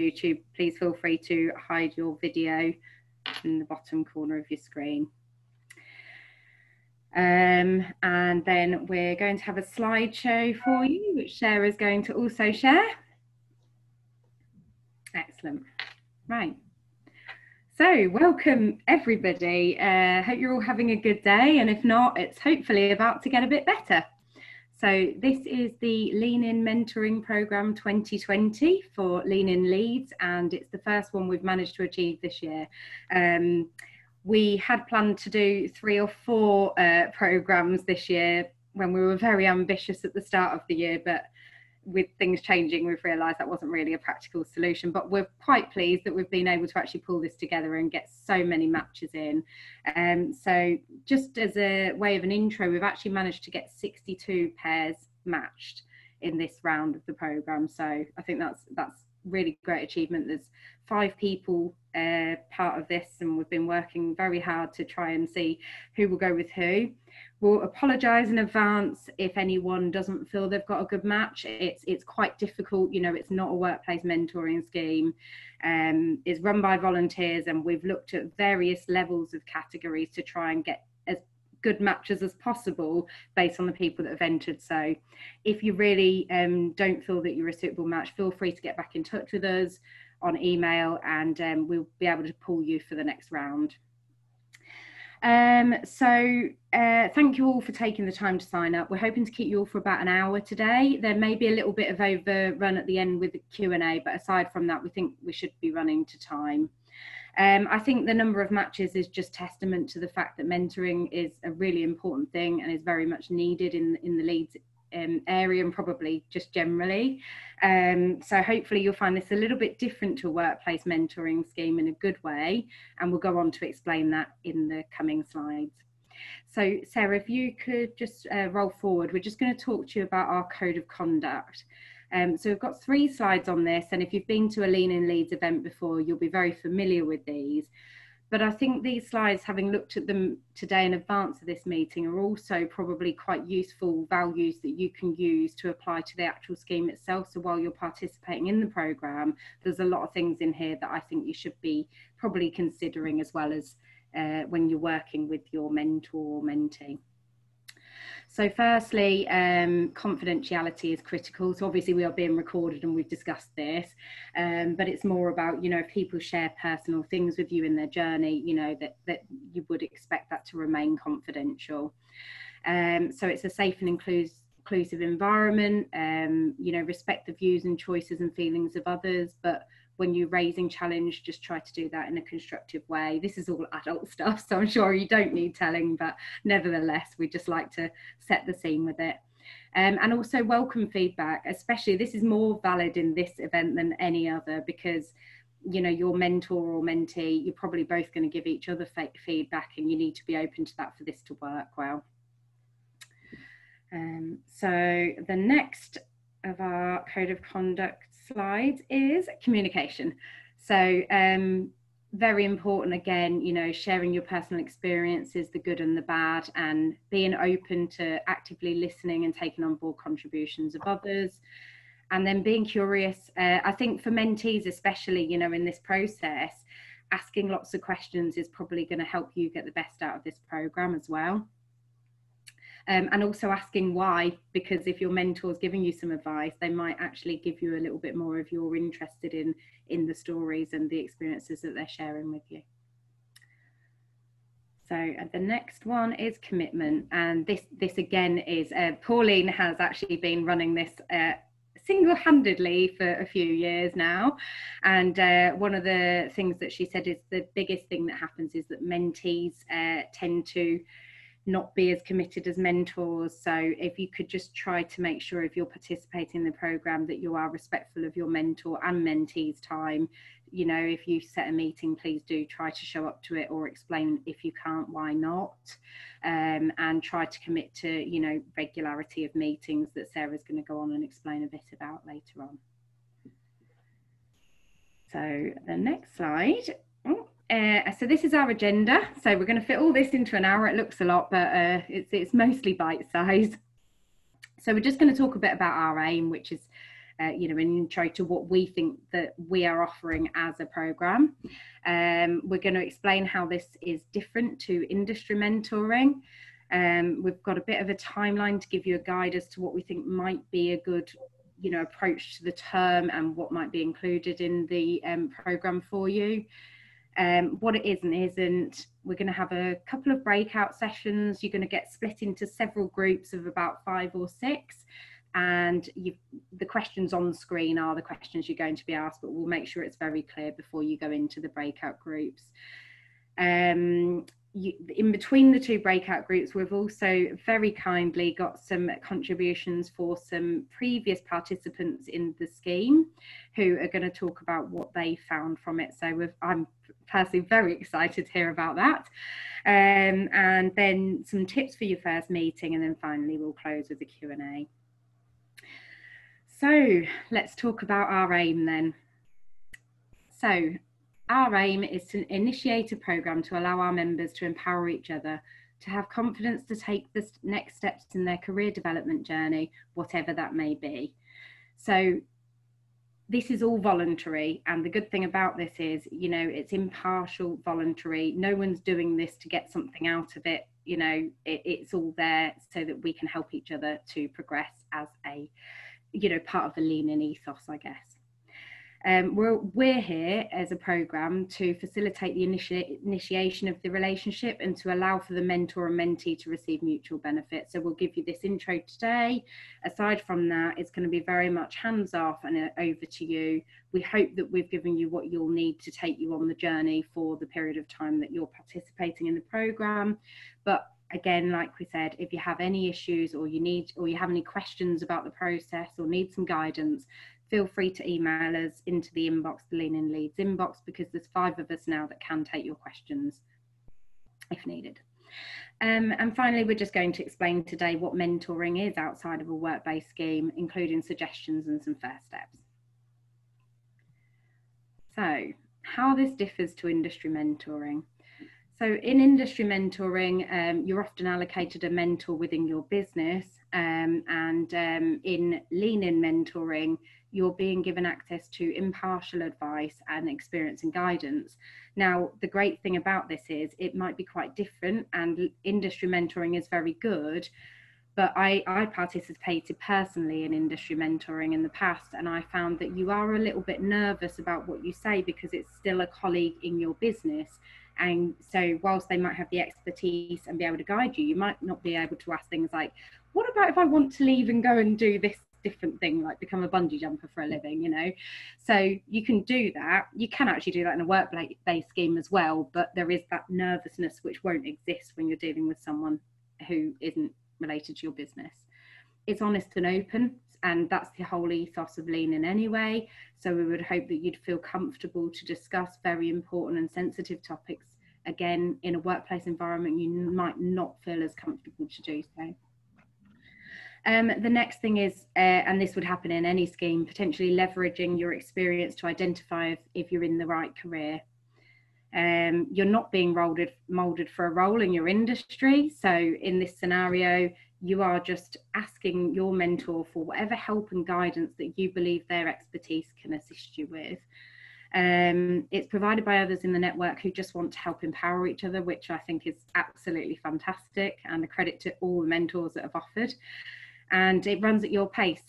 YouTube, please feel free to hide your video in the bottom corner of your screen. And then we're going to have a slideshow for you, which Sarah is going to also share. Excellent. Right. So welcome everybody. Hope you're all having a good day, and if not, it's hopefully about to get a bit better. So this is the Lean In Mentoring Programme 2020 for Lean In Leeds, and it's the first one we've managed to achieve this year. We had planned to do 3 or 4 programmes this year when we were very ambitious at the start of the year, but with things changing, we've realised that wasn't really a practical solution. But we're quite pleased that we've been able to actually pull this together and get so many matches in. So just as a way of an intro, we've actually managed to get 62 pairs matched in this round of the programme. So I think that's really great achievement. There's 5 people part of this, and we've been working very hard to try and see who will go with who. We'll apologise in advance if anyone doesn't feel they've got a good match. It's quite difficult, you know, it's not a workplace mentoring scheme. It's run by volunteers, and we've looked at various levels of categories to try and get as good matches as possible based on the people that have entered. So if you really don't feel that you're a suitable match, feel free to get back in touch with us on email, and we'll be able to pull you for the next round. Thank you all for taking the time to sign up. We're hoping to keep you all for about an hour today. There may be a little bit of overrun at the end with the Q&A, but aside from that, we think we should be running to time. I think the number of matches is just testament to the fact that mentoring is a really important thing and is very much needed in the Leeds area, and probably just generally. So hopefully you'll find this a little bit different to a workplace mentoring scheme in a good way, and we'll go on to explain that in the coming slides. So Sarah, if you could just roll forward, we're just going to talk to you about our code of conduct. So we've got 3 slides on this, and if you've been to a Lean In Leeds event before, you'll be very familiar with these. But I think these slides, having looked at them today in advance of this meeting, are also probably quite useful values that you can use to apply to the actual scheme itself. So while you're participating in the programme, there's a lot of things in here that I think you should be probably considering, as well as when you're working with your mentor or mentee. So firstly, confidentiality is critical. So obviously we are being recorded and we've discussed this, but it's more about, you know, if people share personal things with you in their journey, you know, that you would expect that to remain confidential. So it's a safe and inclusive environment, you know, respect the views and choices and feelings of others, but when you're raising challenge, just try to do that in a constructive way. This is all adult stuff, so I'm sure you don't need telling, but nevertheless, we just like to set the scene with it. And also welcome feedback, especially this is more valid in this event than any other, because, you know, your mentor or mentee, you're probably both going to give each other feedback, and you need to be open to that for this to work well. So the next of our code of conduct slides is communication. So very important, again, you know, sharing your personal experiences, the good and the bad, and being open to actively listening and taking on board contributions of others, and then being curious. I think for mentees especially, you know, in this process, asking lots of questions is probably going to help you get the best out of this programme as well. And also asking why, because if your mentor's giving you some advice, they might actually give you a little bit more if you're interested in the stories and the experiences that they're sharing with you. So the next one is commitment, and this again is Pauline has actually been running this single-handedly for a few years now, and one of the things that she said is the biggest thing that happens is that mentees tend to not be as committed as mentors. So if you could just try to make sure, if you're participating in the programme, that you are respectful of your mentor and mentee's time. You know, if you set a meeting, please do try to show up to it, or explain if you can't why not, and try to commit to, you know, regularity of meetings that Sarah's going to go on and explain a bit about later on. So the next slide. So this is our agenda. So we're going to fit all this into an hour. It looks a lot, but it's mostly bite-sized. So we're just going to talk a bit about our aim, which is an intro to what we think that we are offering as a programme. We're going to explain how this is different to industry mentoring. We've got a bit of a timeline to give you a guide as to what we think might be a good approach to the term and what might be included in the programme for you. What it is and isn't. We're going to have a couple of breakout sessions. You're going to get split into several groups of about 5 or 6. And the questions on the screen are the questions you're going to be asked, but we'll make sure it's very clear before you go into the breakout groups. In between the 2 breakout groups, we've also very kindly got some contributions for some previous participants in the scheme who are going to talk about what they found from it. So I'm personally very excited to hear about that. And then some tips for your first meeting, and then finally we'll close with the Q&A. So let's talk about our aim then. So our aim is to initiate a programme to allow our members to empower each other, to have confidence to take the next steps in their career development journey, whatever that may be. So this is all voluntary, and the good thing about this is, it's impartial, voluntary. No one's doing this to get something out of it. It's all there so that we can help each other to progress as a part of the Lean In ethos, I guess. We're here as a programme to facilitate the initiation of the relationship and to allow for the mentor and mentee to receive mutual benefit. So we'll give you this intro today. Aside from that, it's going to be very much hands off and over to you. We hope that we've given you what you'll need to take you on the journey for the period of time that you're participating in the programme. But again, like we said, if you have any issues or you have any questions about the process or need some guidance, feel free to email us into the inbox, the Lean In Leeds inbox, because there's 5 of us now that can take your questions if needed. And finally, we're just going to explain today what mentoring is outside of a work-based scheme, including suggestions and some first steps. So how this differs to industry mentoring. So in industry mentoring, you're often allocated a mentor within your business, and in Lean In mentoring, you're being given access to impartial advice and experience and guidance. Now, the great thing about this is it might be quite different, and industry mentoring is very good, but I participated personally in industry mentoring in the past, and I found that you are a little bit nervous about what you say because it's still a colleague in your business. And so whilst they might have the expertise and be able to guide you, you might not be able to ask things like, what about if I want to leave and go and do this different thing, like become a bungee jumper for a living, So you can do that. You can actually do that in a work-based scheme as well, but there is that nervousness which won't exist when you're dealing with someone who isn't related to your business. It's honest and open, and that's the whole ethos of Lean In anyway. So we would hope that you'd feel comfortable to discuss very important and sensitive topics. Again, in a workplace environment, you might not feel as comfortable to do so. The next thing is, and this would happen in any scheme, potentially leveraging your experience to identify if you're in the right career. You're not being molded for a role in your industry. So in this scenario, you are just asking your mentor for whatever help and guidance that you believe their expertise can assist you with. It's provided by others in the network who just want to help empower each other, which I think is absolutely fantastic, and a credit to all the mentors that have offered. And it runs at your pace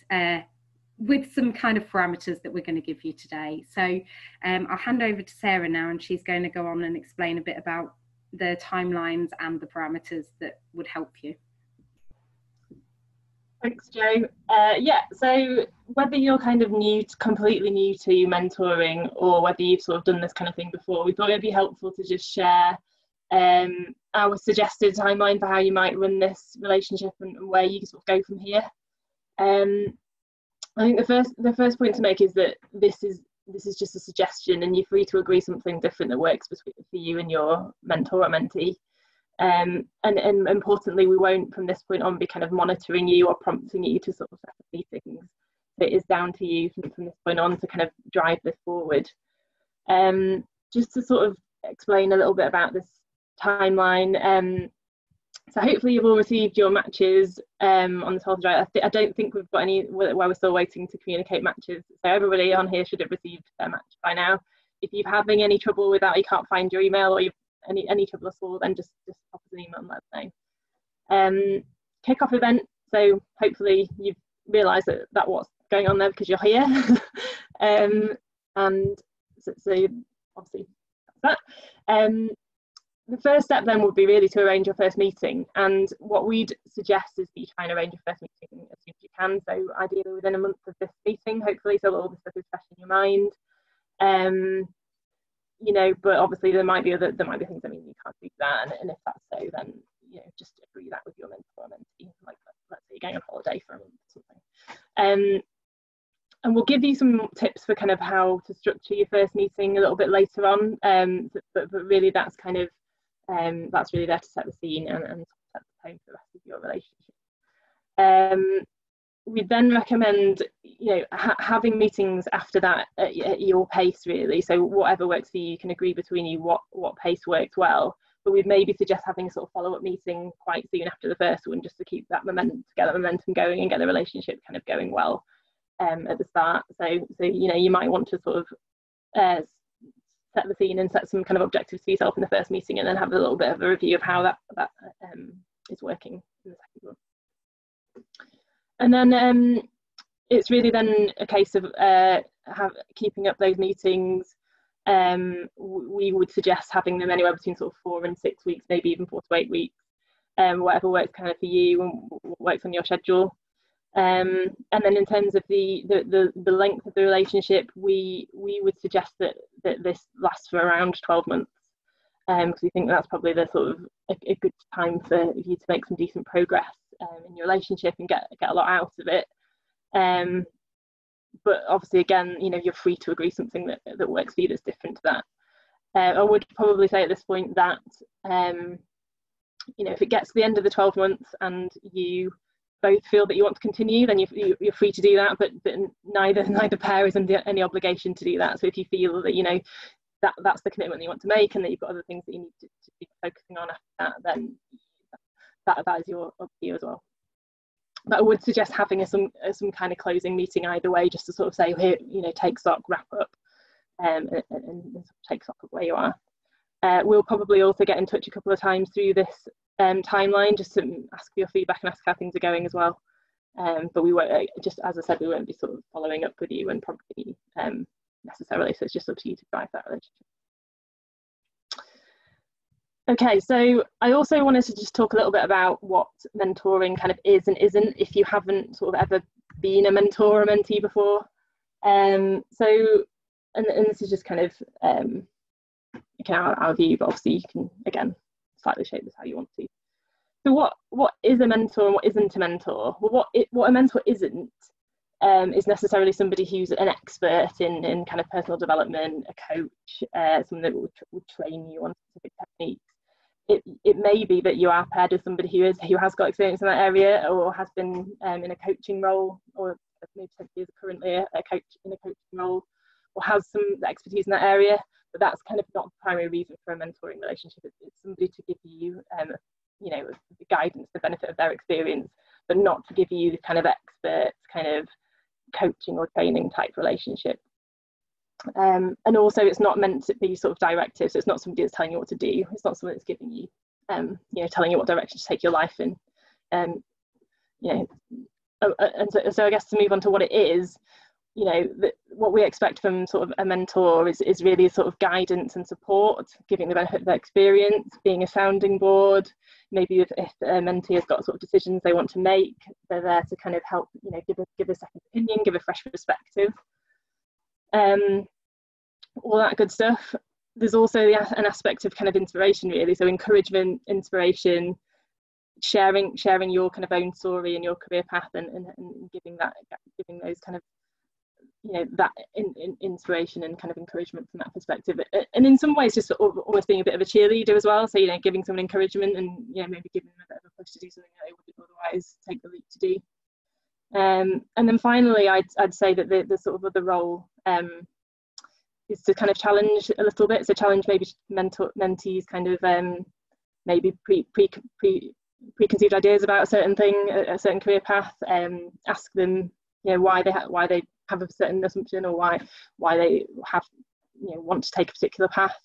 with some kind of parameters that we're going to give you today. So I'll hand over to Sarah now, and she's going to go on and explain a bit about the timelines and the parameters that would help you. Thanks, Jo. Yeah, so whether you're kind of completely new to mentoring, or whether you've sort of done this kind of thing before, we thought it'd be helpful to just share our suggested timeline for how you might run this relationship and where you can sort of go from here. I think the first point to make is that this is just a suggestion, and you're free to agree something different that works for you and your mentor or mentee. And importantly, we won't from this point on be kind of monitoring you or prompting you to sort of set up meetings. It is down to you from this point on to kind of drive this forward. Just to sort of explain a little bit about this timeline, So hopefully you've all received your matches on the 12th of July. I don't think we've got any where we're still waiting to communicate matches. So everybody on here should have received their match by now. If you're having any trouble with that, you can't find your email, or you've any trouble at all, then just pop us an email and let us know. Kick-off event. So hopefully you've realised that what's going on there because you're here. And so obviously that's that. The first step then would be really to arrange your first meeting, and what we'd suggest is that you try and arrange your first meeting as soon as you can, so ideally within a month of this meeting, hopefully, so all this stuff is fresh in your mind. You know, but obviously there might be things, I mean, you can't do that, and if that's so, then, you know, just agree that with your mentor or mentee, like let's say you're going on holiday for a month or something. And we'll give you some tips for kind of how to structure your first meeting a little bit later on, but really that's kind of that's really there to set the scene and set the tone for the rest of your relationship. We then recommend, you know, having meetings after that at your pace, really. So whatever works for you, you can agree between you what pace works well. But we'd maybe suggest having a sort of follow-up meeting quite soon after the first one, just to keep that momentum, going and get the relationship kind of going well at the start. So you know, you might want to sort of set the scene and set some kind of objectives for yourself in the first meeting, and then have a little bit of a review of how that is working in the second one. And then it's really then a case of keeping up those meetings. We would suggest having them anywhere between sort of 4 and 6 weeks, maybe even 4 to 8 weeks, whatever works kind of for you and works on your schedule. And then in terms of the length of the relationship, we would suggest that this lasts for around 12 months, because we think that's probably the sort of a good time for you to make some decent progress in your relationship and get a lot out of it. But obviously, again, you know, you're free to agree something that works for you that's different to that. I would probably say at this point that you know, if it gets to the end of the 12 months and you both feel that you want to continue, then you're free to do that, but neither pair is under any obligation to do that. So if you feel that, you know, that's the commitment that you want to make, and that you've got other things that you need to be focusing on after that, then that is up to you as well. But I would suggest having some kind of closing meeting either way, just to sort of say, here, you know, take stock, wrap up, and take stock of where you are. We'll probably also get in touch a couple of times through this timeline, just to ask for your feedback and ask how things are going as well. But we won't, just as I said, we won't be sort of following up with you and probably necessarily, so it's just up to you to drive that relationship. Okay, so I also wanted to just talk a little bit about what mentoring kind of is and isn't, if you haven't sort of ever been a mentor or a mentee before. And this is just kind of our view, but obviously you can, again, slightly shape this how you want to. So what is a mentor and what isn't a mentor? Well, what a mentor isn't is necessarily somebody who's an expert in kind of personal development, a coach, someone that would train you on specific techniques. It may be that you are paired with somebody who has got experience in that area, or has been in a coaching role, or maybe is currently a coach in a coaching role, or has some expertise in that area. But that's kind of not the primary reason for a mentoring relationship. It's somebody to give you, you know, the guidance, the benefit of their experience, but not to give you the kind of expert kind of coaching or training type relationship. And also, it's not meant to be sort of directive. So it's not somebody that's telling you what to do. It's not someone that's giving you, you know, telling you what direction to take your life in. You know, and so I guess to move on to what it is, you know, what we expect from sort of a mentor is really sort of guidance and support, giving the benefit of their experience, being a sounding board. Maybe if a mentee has got sort of decisions they want to make, they're there to kind of help, you know, give a second opinion, give a fresh perspective. All that good stuff. There's also an aspect of kind of inspiration, really. So encouragement, inspiration, sharing your kind of own story and your career path, and giving those kind of, you know, that inspiration and kind of encouragement from that perspective. And in some ways, just sort of almost being a bit of a cheerleader as well. So, you know, giving someone encouragement and, you know, maybe giving them a bit of a push to do something that they wouldn't otherwise take the leap to do. And then finally, I'd say that the sort of other role is to kind of challenge a little bit. So challenge maybe mentees kind of maybe preconceived ideas about a certain thing, a certain career path. Ask them, why they have a certain assumption, or why they have, want to take a particular path,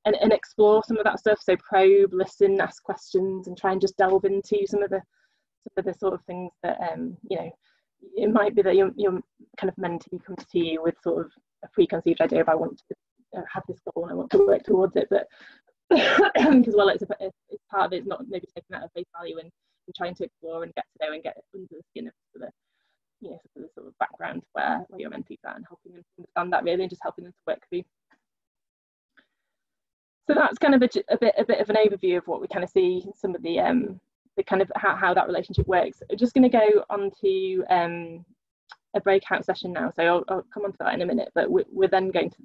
and explore some of that stuff. So probe, listen, ask questions, and try and just delve into some of the sort of things that it might be that your kind of mentee comes to you with sort of a preconceived idea of, I want to have this goal and I want to work towards it, but because it's part of it is not maybe taking that at face value and trying to explore and get to know and get under the skin of the sort of background where your mentees are, and helping them understand that really, and just helping them to work through. So that's kind of a bit of an overview of what we kind of see, some of the kind of how that relationship works. I'm just going to go on to a breakout session now, so I'll come on to that in a minute, but we're then going to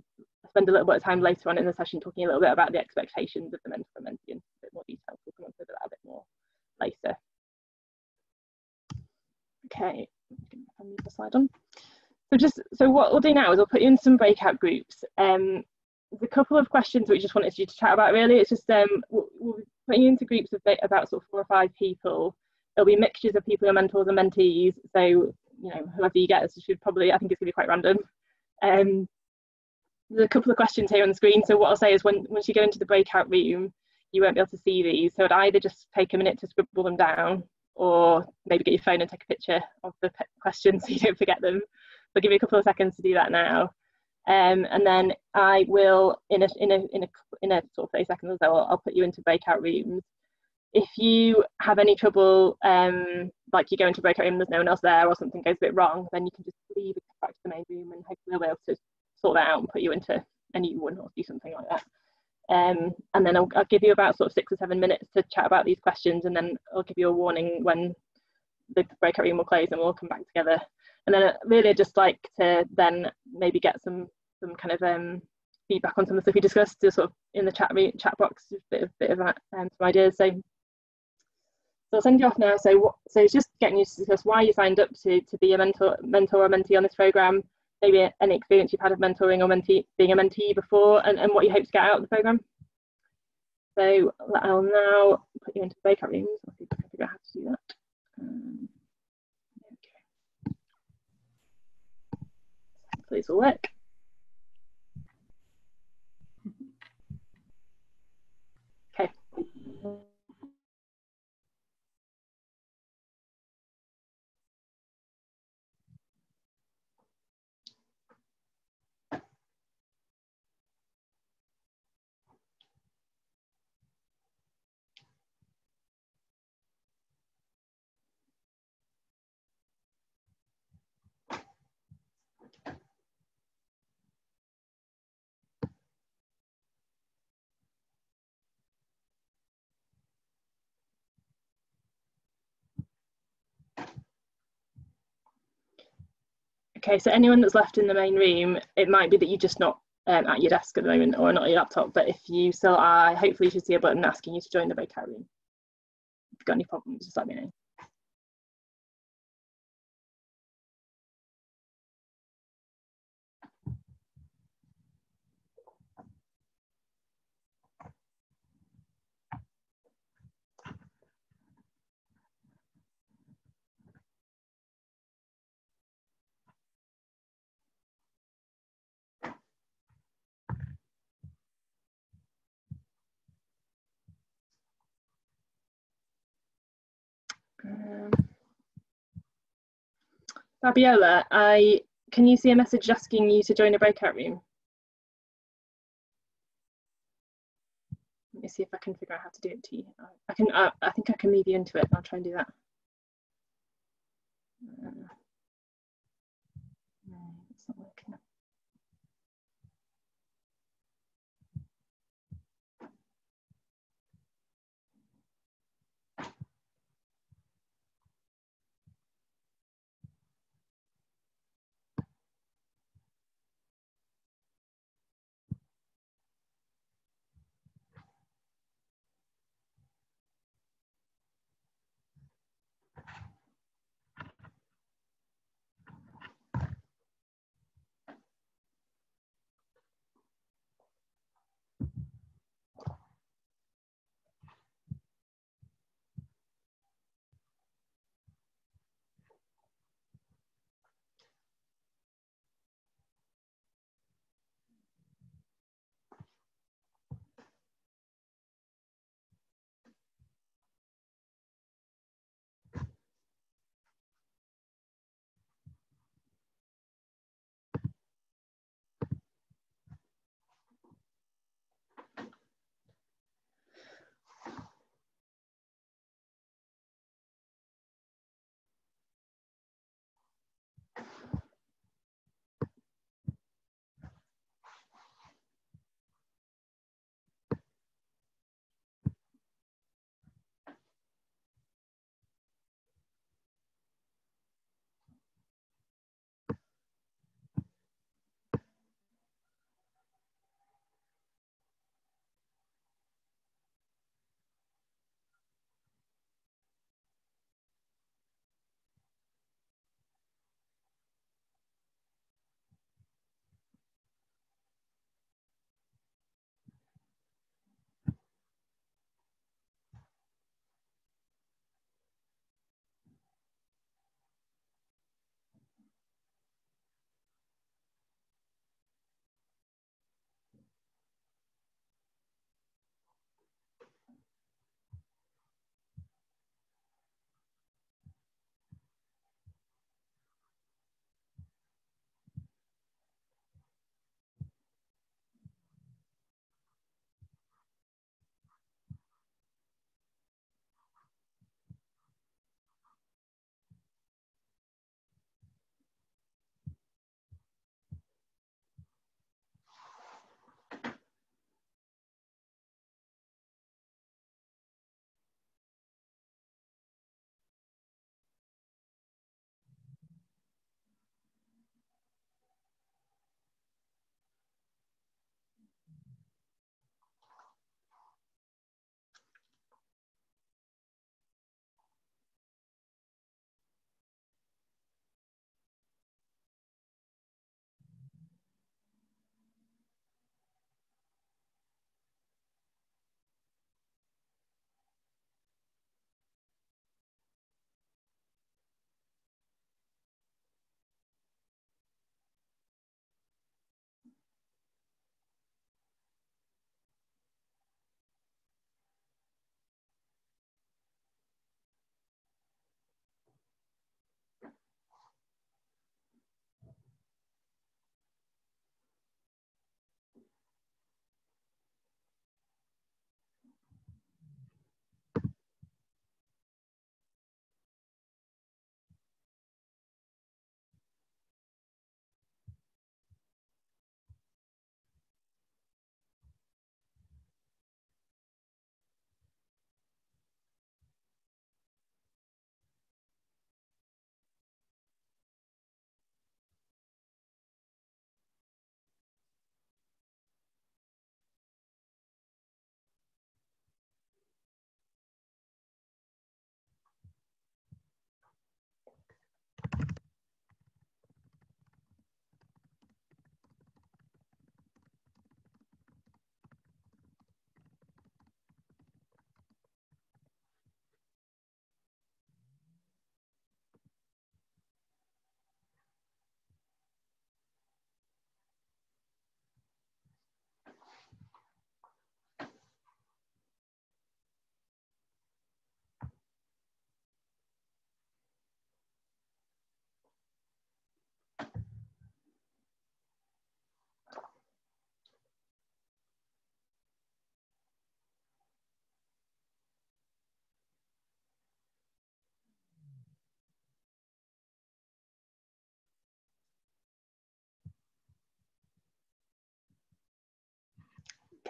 spend a little bit of time later on in the session talking a little bit about the expectations of the mentor and mentee in a bit more detail. We'll come on to that a bit more later. Okay, I'll move the slide on. So what we'll do now is I'll put you in some breakout groups. There's a couple of questions we just wanted you to chat about really. It's just we'll put you into groups of about sort of 4 or 5 people. There'll be mixtures of people who are mentors and mentees. So whoever you get, should probably, I think it's going to be quite random. There's a couple of questions here on the screen. So what I'll say is once you go into the breakout room, you won't be able to see these. So I'd either just take a minute to scribble them down, or maybe get your phone and take a picture of the questions so you don't forget them. I'll give you a couple of seconds to do that now. And then I will, in a sort of 30 seconds or so, I'll put you into breakout rooms. If you have any trouble, like you go into a breakout room, there's no one else there, or something goes a bit wrong, then you can just leave and come back to the main room, and hopefully we'll be able to sort that out and put you into a new one, or do something like that. And then I'll give you about sort of 6 or 7 minutes to chat about these questions, and then I'll give you a warning when the breakout room will close, and we'll come back together. And then really I'd just like to then maybe get some kind of feedback on some of the stuff we discussed, just sort of in the chat box, just a bit of some ideas. So I'll send you off now. So it's just getting you to discuss why you signed up to be a mentor or mentee on this programme, maybe any experience you've had of mentoring or being a mentee before, and what you hope to get out of the programme. So I'll now put you into breakout rooms. I'll see if I can figure out how to do that. Hopefully this will work. Okay. Okay, so anyone that's left in the main room, it might be that you're just not at your desk at the moment, or not at your laptop, but if you still are, hopefully you should see a button asking you to join the breakout room. If you've got any problems, just let me know. Fabiola, can you see a message asking you to join a breakout room? Let me see if I can figure out how to do it to you. I think I can leave you into it. I'll try and do that. No, it's not working.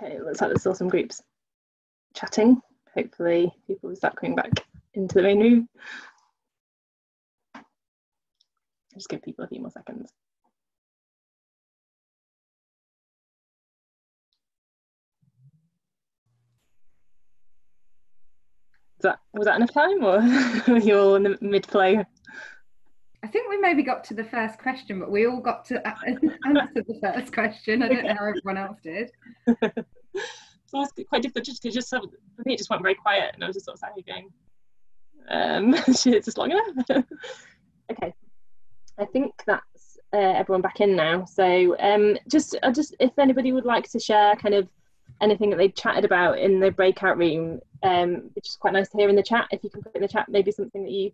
Okay, it looks like there's still some groups chatting. Hopefully people will start coming back into the main room. Just give people a few more seconds. Was that enough time, or were you all in the mid-flow? I think we maybe got to the first question, but we all got to answer the first question. I don't know how everyone else did. So it's quite difficult just because for me it just went very quiet, and I was just sort of sat here going, it's just long enough. Okay, I think that's everyone back in now. So just if anybody would like to share kind of anything that they chatted about in the breakout room, it's just quite nice to hear in the chat. If you can put in the chat maybe something that you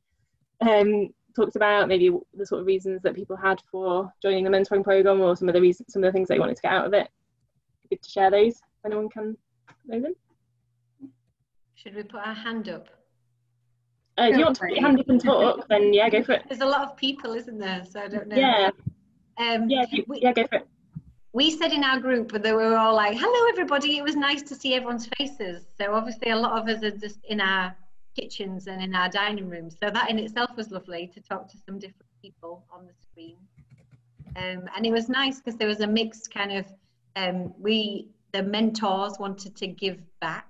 talked about, maybe the sort of reasons that people had for joining the mentoring program, or some of the things they wanted to get out of it. Good to share those. If anyone can know them. Should we put our hand up? If you want to put your hand up and talk, then yeah, go for it. There's a lot of people, isn't there? So I don't know. Yeah. Yeah, go for it. We said in our group that we were all like, "Hello, everybody." It was nice to see everyone's faces. So obviously, a lot of us are just in our kitchens and in our dining rooms. So that in itself was lovely to talk to some different people on the screen. And it was nice because there was a mixed kind of, the mentors wanted to give back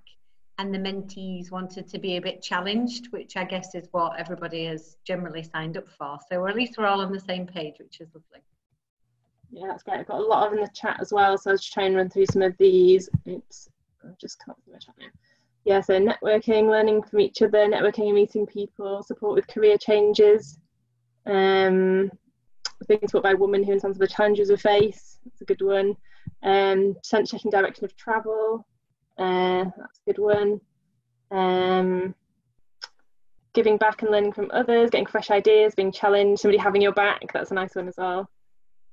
and the mentees wanted to be a bit challenged, which I guess is what everybody has generally signed up for. So at least we're all on the same page, which is lovely. Yeah, that's great. I've got a lot of in the chat as well, so I'll just try and run through some of these. Oops, I've just come up with my chat now. Yeah, so networking, learning from each other, networking and meeting people, support with career changes, being taught by a woman who understands the challenges we face. That's a good one. Sense checking direction of travel. That's a good one. Giving back and learning from others, getting fresh ideas, being challenged, somebody having your back. That's a nice one as well.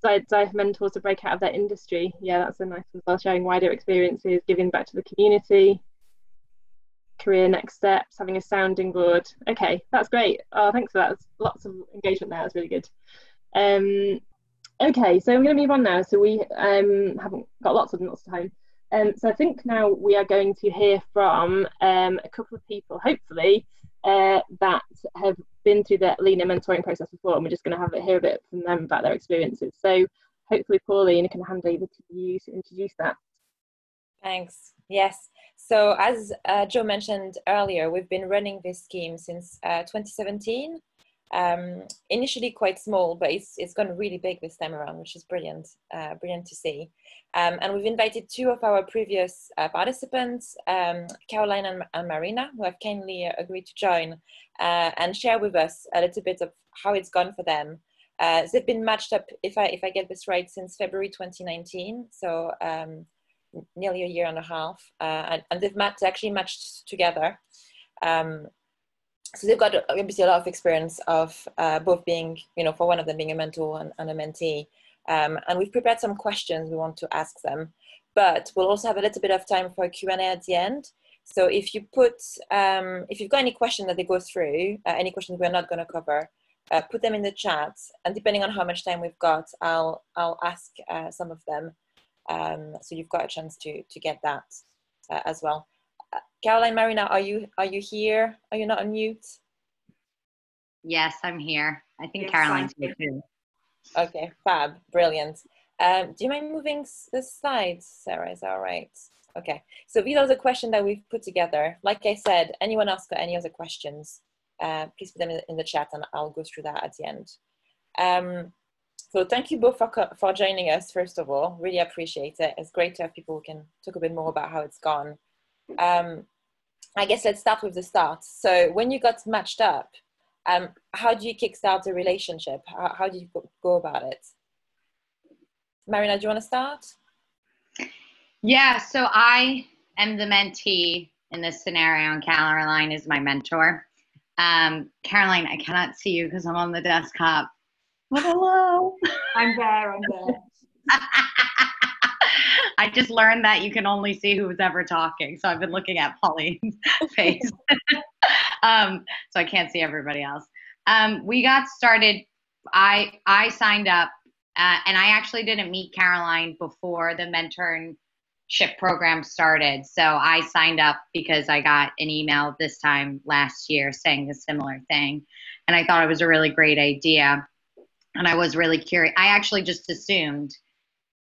Desire for mentors to break out of their industry. Yeah, that's a nice one as well. Sharing wider experiences, giving back to the community. Career next steps, having a sounding board. Okay, that's great. Oh, thanks for that. There's lots of engagement there. That's really good. Okay, so I'm going to move on now. So we haven't got lots of time. So I think now we are going to hear from a couple of people, hopefully, that have been through the Lena mentoring process before, and we're just going to hear a bit from them about their experiences. So hopefully, Pauline, I can hand over to you to introduce that. Thanks. Yes. So as Joe mentioned earlier, we've been running this scheme since 2017. Initially quite small, but it's gone really big this time around, which is brilliant, brilliant to see. And we've invited two of our previous participants, Caroline and Marina, who have kindly agreed to join and share with us a little bit of how it's gone for them. So they've been matched up, if I get this right, since February 2019, so nearly a year and a half, and they've actually matched together. So they've got obviously a lot of experience of both being, for one of them being a mentor and a mentee. And we've prepared some questions we want to ask them, but we'll also have a little bit of time for a Q&A at the end. So if you've got any question that they go through, any questions we're not going to cover, put them in the chat, and depending on how much time we've got, I'll ask some of them. So you've got a chance to get that as well. Caroline, Marina, are you here? Are you not on mute? Yes, I'm here. I think Yes, Caroline's here too. Okay, fab, brilliant. Do you mind moving the slides, Sarah? Is that all right? Okay, so these are the questions that we've put together. Like I said, anyone else got any other questions, please put them in the chat and I'll go through that at the end. So thank you both for joining us, first of all. Really appreciate it. It's great to have people who can talk a bit more about how it's gone. I guess let's start with the start. So when you got matched up, how do you kickstart a relationship? How do you go about it? Marina, do you want to start? Yeah, so I am the mentee in this scenario, and Caroline is my mentor. Caroline, I cannot see you because I'm on the desktop. Well, hello. I'm there. I just learned that you can only see who's ever talking, so I've been looking at Pauline's face. So I can't see everybody else. We got started, I signed up, and I actually didn't meet Caroline before the mentoring program started. So I signed up because I got an email this time last year saying a similar thing. And I thought it was a really great idea. And I was really curious. I actually just assumed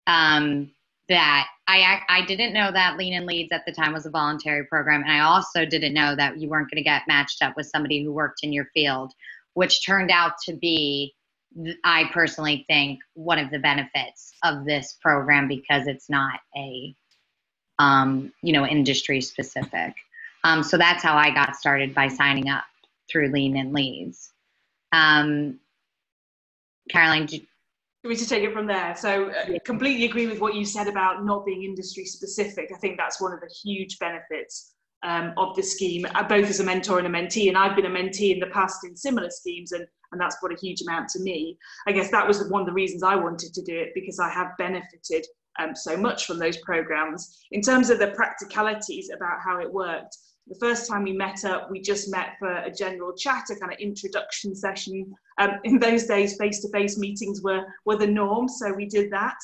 that I didn't know that Lean and Leads at the time was a voluntary program. And I also didn't know that you weren't going to get matched up with somebody who worked in your field, which turned out to be, I personally think, one of the benefits of this program, because it's not a, industry specific. So that's how I got started, by signing up through Lean and Leads. Caroline, we to take it from there. So completely agree with what you said about not being industry specific. I think that's one of the huge benefits of the scheme, both as a mentor and a mentee. And I've been a mentee in the past in similar schemes, and that's brought a huge amount to me. I guess that was one of the reasons I wanted to do it, because I have benefited so much from those programs. In terms of the practicalities about how it worked, the first time we met up, we just met for a general chat, a kind of introduction session. In those days, face-to-face meetings were the norm, so we did that.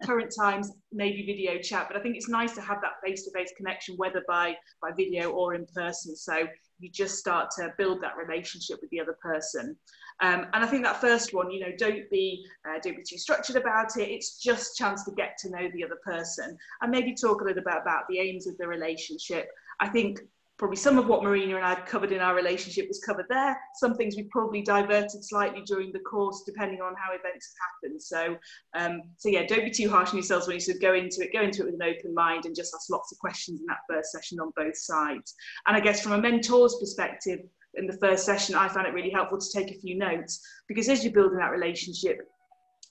Current times, maybe video chat, but I think it's nice to have that face-to-face connection, whether by video or in person. So you just start to build that relationship with the other person. And I think that first one, don't be too structured about it. It's just a chance to get to know the other person and maybe talk a little bit about the aims of the relationship. I think probably some of what Marina and I had covered in our relationship was covered there. Some things we probably diverted slightly during the course, depending on how events have happened. So yeah, don't be too harsh on yourselves when you sort of go into it with an open mind, and just ask lots of questions in that first session on both sides. And I guess from a mentor's perspective, in the first session, I found it really helpful to take a few notes, because as you're building that relationship,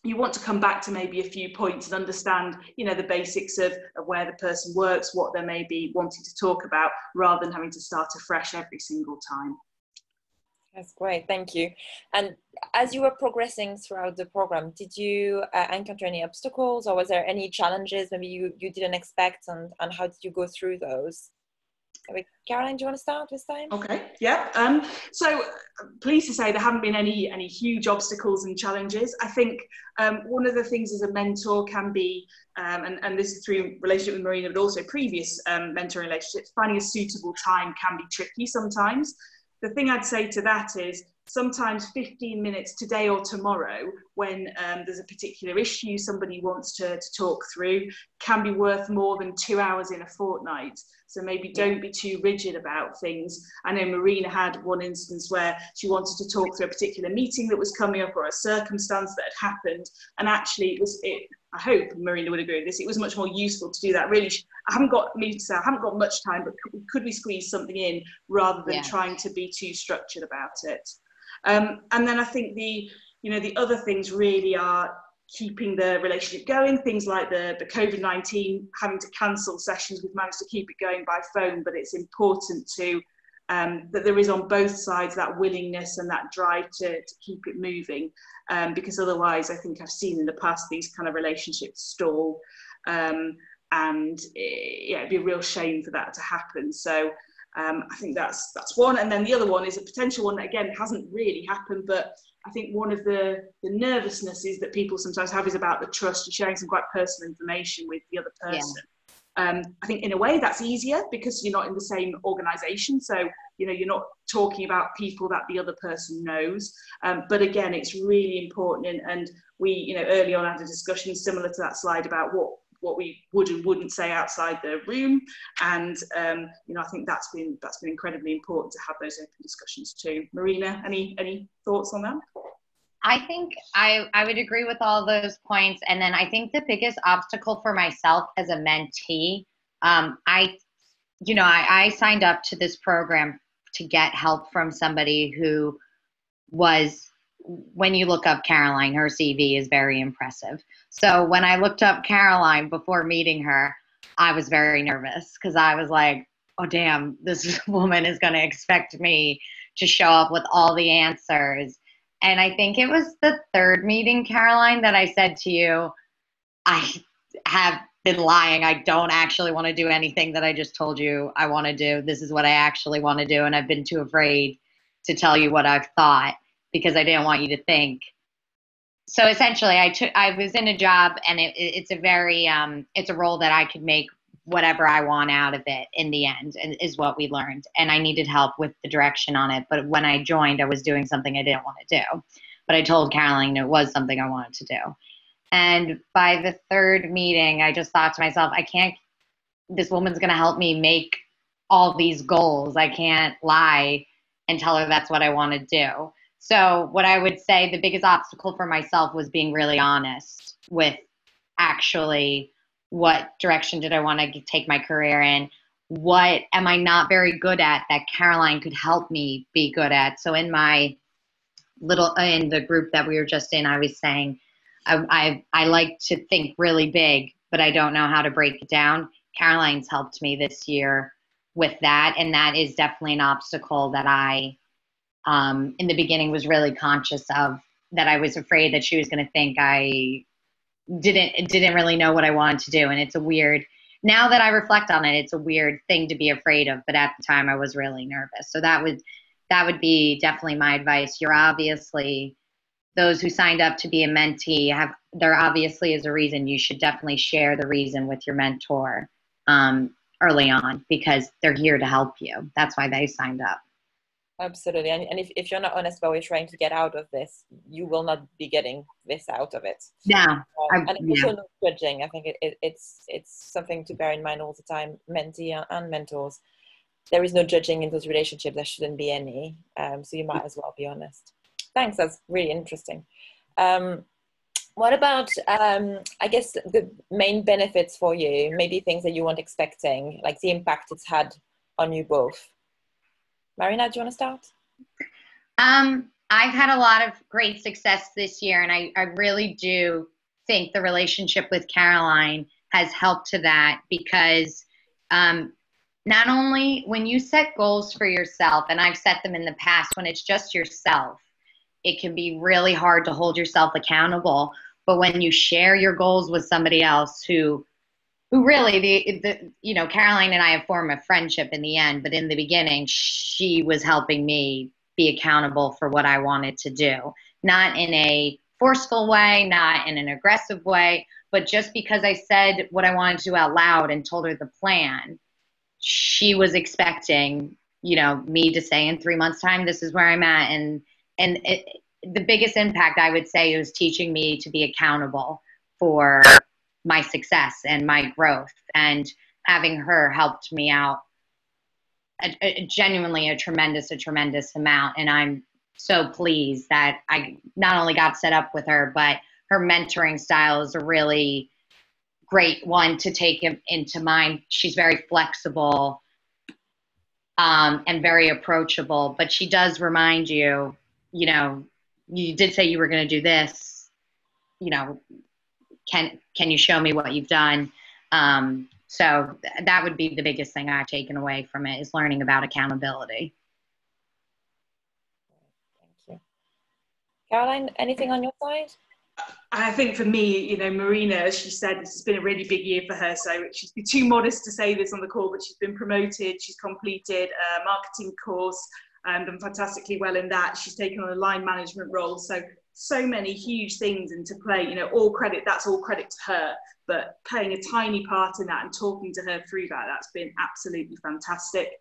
you want to come back to maybe a few points and understand, the basics of where the person works, what they may be wanting to talk about, rather than having to start afresh every single time. That's great, thank you. And as you were progressing throughout the program, did you encounter any obstacles, or was there any challenges maybe you didn't expect, and how did you go through those? Caroline, do you want to start this time? Okay, yeah. So pleased to say there haven't been any huge obstacles and challenges. I think one of the things as a mentor can be, and this is through relationship with Marina, but also previous mentoring relationships, finding a suitable time can be tricky sometimes. The thing I'd say to that is, sometimes 15 minutes today or tomorrow, when there's a particular issue somebody wants to talk through, can be worth more than 2 hours in a fortnight. So maybe don't be too rigid about things. I know Marina had one instance where she wanted to talk through a particular meeting that was coming up, or a circumstance that had happened. And actually I hope Marina would agree with this, it was much more useful to do that. Really, I haven't got much time, but could we squeeze something in, rather than trying to be too structured about it? And then I think the other things really are keeping the relationship going. Things like the COVID-19, having to cancel sessions, we've managed to keep it going by phone, but it's important to that there is on both sides that willingness and that drive to keep it moving, because otherwise, I think I've seen in the past these kind of relationships stall, and it'd be a real shame for that to happen. So I think that's one. And then the other one is a potential one that, again, hasn't really happened, but I think one of the nervousnesses that people sometimes have is about the trust. You're sharing some quite personal information with the other person. I think in a way that's easier, because you're not in the same organisation, so you're not talking about people that the other person knows. But again, it's really important, and we early on had a discussion similar to that slide about what we would and wouldn't say outside the room, and I think that's been incredibly important to have those open discussions too. Marina, any thoughts on that? I think I would agree with all those points. And then I think the biggest obstacle for myself as a mentee, I signed up to this program to get help from somebody who was, when you look up Caroline, her CV is very impressive. So when I looked up Caroline before meeting her, I was very nervous, because I was like, oh, damn, this woman is going to expect me to show up with all the answers. And I think it was the third meeting, Caroline, that I said to you, I have been lying. I don't actually want to do anything that I just told you I want to do. This is what I actually want to do. And I've been too afraid to tell you what I've thought, because I didn't want you to think. So essentially I was in a job, and it's a very, it's a role that I could make whatever I want out of it in the end, and is what we learned. And I needed help with the direction on it. But when I joined, I was doing something I didn't want to do. But I told Caroline it was something I wanted to do. And by the third meeting, I just thought to myself, this woman's going to help me make all these goals. I can't lie and tell her that's what I want to do. So what I would say the biggest obstacle for myself was being really honest with actually what direction did I want to take my career in? What am I not very good at that Caroline could help me be good at? So in the group that we were just in, I was saying, I like to think really big, but I don't know how to break it down. Caroline's helped me this year with that. And that is definitely an obstacle that I, in the beginning, was really conscious of, that I was afraid that she was going to think I didn't really know what I wanted to do. And it's now that I reflect on it, it's a weird thing to be afraid of. But at the time I was really nervous. So that would be definitely my advice. You're obviously, those who signed up to be a mentee, there obviously is a reason. You should definitely share the reason with your mentor early on, because they're here to help you. That's why they signed up. Absolutely. And if you're not honest about what you're trying to get out of this, you will not be getting this out of it. Yeah. And also no judging. I think it's something to bear in mind all the time, mentee and mentors. There is no judging in those relationships. There shouldn't be any. So you might as well be honest. Thanks. That's really interesting. What about, I guess, the main benefits for you, maybe things that you weren't expecting, like the impact it's had on you both? Marina, do you want to start? I've had a lot of great success this year, and I really do think the relationship with Caroline has helped to that, because not only when you set goals for yourself, and I've set them in the past, when it's just yourself, it can be really hard to hold yourself accountable. But when you share your goals with somebody else who really, Caroline and I have formed a friendship in the end, but in the beginning, she was helping me be accountable for what I wanted to do. Not in a forceful way, not in an aggressive way, but just because I said what I wanted to do out loud and told her the plan, she was expecting, me to say in 3 months' time, this is where I'm at. And the biggest impact, I would say, was teaching me to be accountable for my success and my growth, and having her helped me out genuinely a tremendous amount. And I'm so pleased that I not only got set up with her, but her mentoring style is a really great one to take into mind. She's very flexible and very approachable, but she does remind you, you did say you were going to do this, can you show me what you've done? So that would be the biggest thing I've taken away from it, is learning about accountability. Thank you. Caroline, anything on your side? I think for me, Marina, as she said, this has been a really big year for her. So she's been too modest to say this on the call, but she's been promoted. She's completed a marketing course and done fantastically well in that. She's taken on a line management role. So many huge things into play, that's all credit to her, but playing a tiny part in that and talking to her through that's been absolutely fantastic.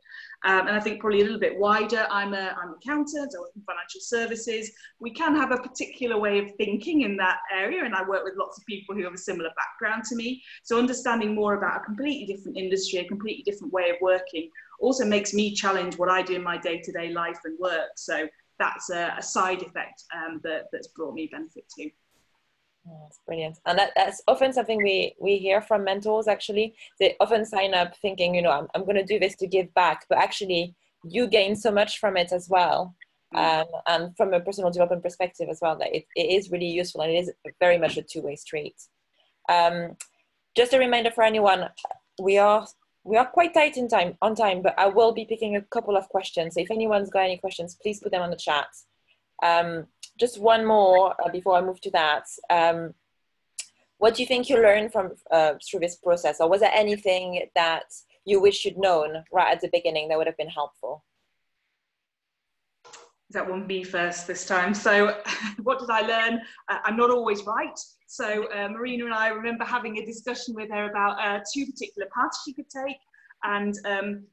And I think probably a little bit wider, I'm an accountant, I work in financial services. We can have a particular way of thinking in that area, and I work with lots of people who have a similar background to me. So understanding more about a completely different industry, a completely different way of working, also makes me challenge what I do in my day-to-day life and work. So that's a side effect that's brought me benefit too. Oh, that's brilliant. And that's often something we hear from mentors, actually. They often sign up thinking, I'm going to do this to give back, but actually you gain so much from it as well. And from a personal development perspective as well, that it is really useful, and it is very much a two-way street. Just a reminder for anyone, we are quite tight on time, but I will be picking a couple of questions. So if anyone's got any questions, please put them on the chat. Just one more before I move to that. What do you think you learned from through this process? Or was there anything that you wish you'd known right at the beginning that would have been helpful? Is that one me first this time? So what did I learn? I'm not always right. So Marina and I remember having a discussion with her about 2 particular paths she could take. And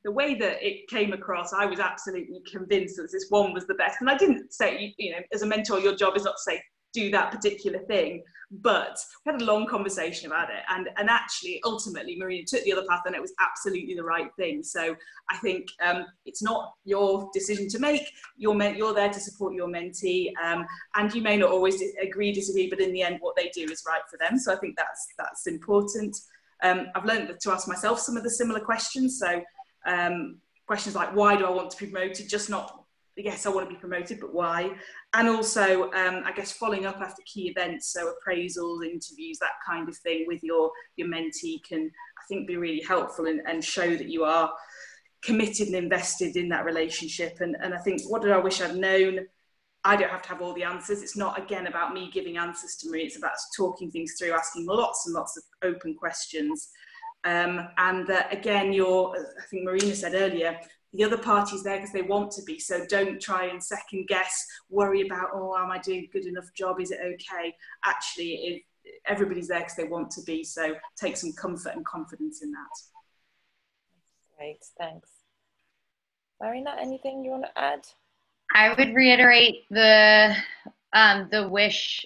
the way that it came across, I was absolutely convinced that this one was the best. And I didn't say, you know, as a mentor, your job is not to say, do that particular thing. But we had a long conversation about it. And actually, ultimately, Marina took the other path and it was absolutely the right thing. So I think it's not your decision to make. You're there to support your mentee. And you may not always disagree, but in the end, what they do is right for them. So I think that's important. I've learned to ask myself some of the similar questions. So questions like, why do I want to be promoted? Just not, yes, I want to be promoted, but why? And also, I guess, following up after key events, so appraisals, interviews, that kind of thing with your mentee can, I think, be really helpful and show that you are committed and invested in that relationship. And I think, what did I wish I'd known? I don't have to have all the answers. It's not, again, about me giving answers to Marie. It's about talking things through, asking lots and lots of open questions. Again, I think Marina said earlier, the other party's there because they want to be. So don't try and second guess, worry about, oh, am I doing a good enough job? Is it okay? Actually, everybody's there because they want to be. So take some comfort and confidence in that. Great, thanks. Marina, anything you want to add? I would reiterate the wish.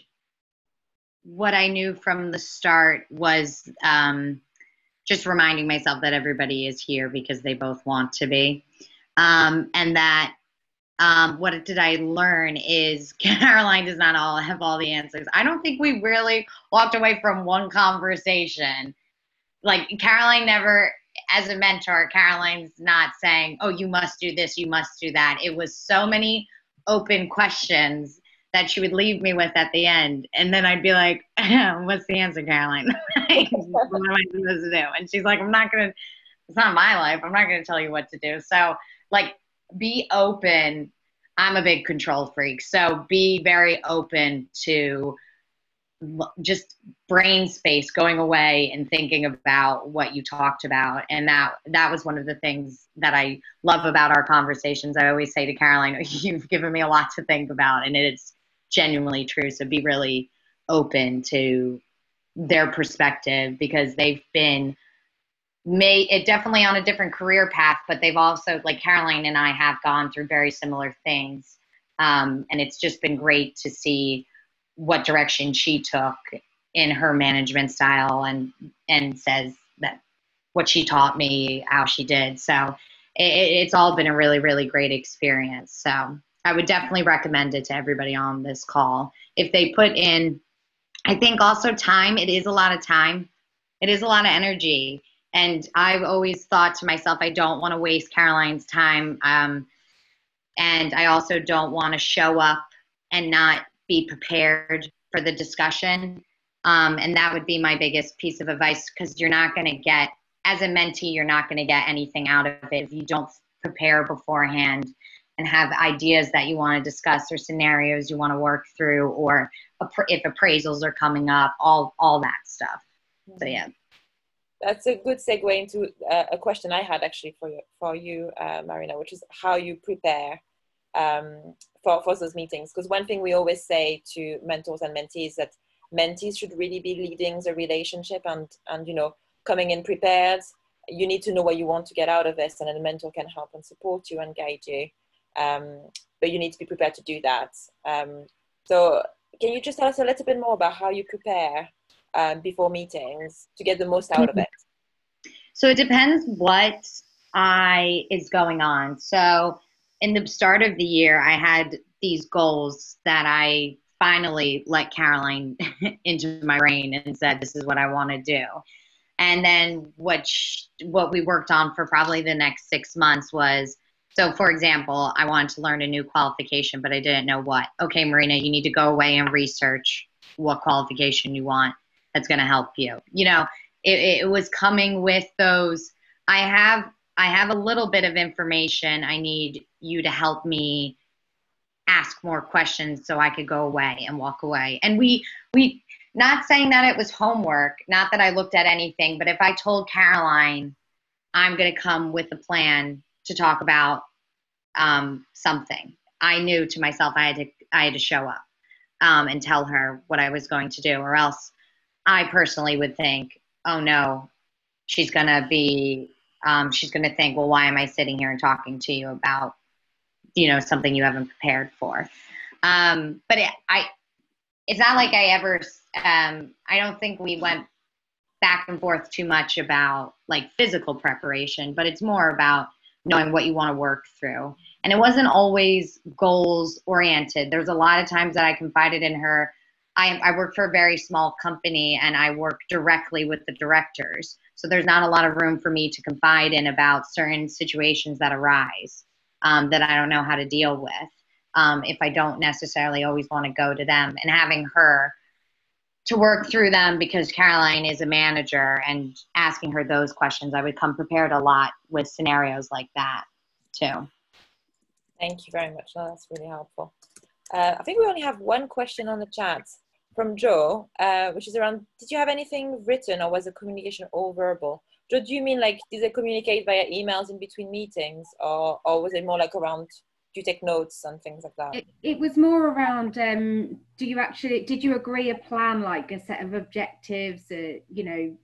What I knew from the start was just reminding myself that everybody is here because they both want to be. And that what did I learn is Caroline does not have all the answers. I don't think we really walked away from one conversation. Like Caroline never, as a mentor, Caroline's not saying, oh, you must do this, you must do that. It was so many open questions that she would leave me with at the end. And then I'd be like, what's the answer, Caroline? What am I supposed to do? And she's like, it's not my life. I'm not going to tell you what to do. So like, be open. I'm a big control freak. So be very open to just brain space, going away and thinking about what you talked about. And that was one of the things that I love about our conversations. I always say to Caroline, you've given me a lot to think about, and it's genuinely true. So be really open to their perspective, because they've been definitely on a different career path, but they've also, like Caroline and I, have gone through very similar things. And it's just been great to see what direction she took in her management style, and says that what she taught me, how she did. So it's all been a really, really great experience. So I would definitely recommend it to everybody on this call. If they put in, I think also time, it is a lot of time. It is a lot of energy. And I've always thought to myself, I don't want to waste Caroline's time. And I also don't want to show up and not be prepared for the discussion. And that would be my biggest piece of advice, because you're not going to get, as a mentee, you're not going to get anything out of it if you don't prepare beforehand and have ideas that you want to discuss, or scenarios you want to work through, or if appraisals are coming up, all that stuff. So yeah. That's a good segue into a question I had actually for you, Marina, which is how you prepare for those meetings. Because one thing we always say to mentors and mentees, that mentees should really be leading the relationship and coming in prepared. You need to know what you want to get out of this, and then a mentor can help and support you and guide you. But you need to be prepared to do that. So can you just tell us a little bit more about how you prepare before meetings to get the most out of it? So it depends what is going on. So in the start of the year, I had these goals that I finally let Caroline into my brain and said, this is what I want to do. And then what we worked on for probably the next 6 months was, so for example, I wanted to learn a new qualification, but I didn't know what. Okay, Marina, you need to go away and research what qualification you want that's going to help you. It was coming with those. I have a little bit of information. I need you to help me ask more questions so I could go away and walk away. And we not saying that it was homework, not that I looked at anything, but if I told Caroline, I'm going to come with a plan to talk about something, I knew to myself I had to show up and tell her what I was going to do, or else I personally would think, oh no, she's gonna think, well, why am I sitting here and talking to you about, something you haven't prepared for? But it's not like I don't think we went back and forth too much about like physical preparation, but it's more about knowing what you want to work through. And it wasn't always goals oriented. There's a lot of times that I confided in her. I work for a very small company and I work directly with the directors. So there's not a lot of room for me to confide in about certain situations that arise that I don't know how to deal with if I don't necessarily always want to go to them. And having her to work through them, because Caroline is a manager, and asking her those questions, I would come prepared a lot with scenarios like that too. Thank you very much. No, that's really helpful. I think we only have one question on the chat from Joe, which is around, did you have anything written or was the communication all verbal? Joe, do you mean like, did they communicate via emails in between meetings, or was it more like around, do you take notes and things like that? It was more around, did you agree a plan, like a set of objectives,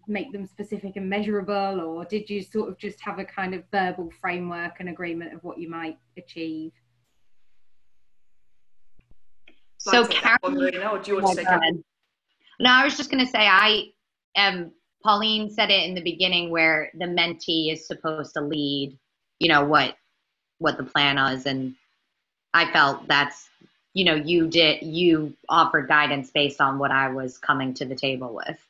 make them specific and measurable, or did you sort of just have a kind of verbal framework and agreement of what you might achieve? So Caroline, or do you want to take it? No, I was just going to say, Pauline said it in the beginning where the mentee is supposed to lead, what the plan is. And I felt that's, you offered guidance based on what I was coming to the table with.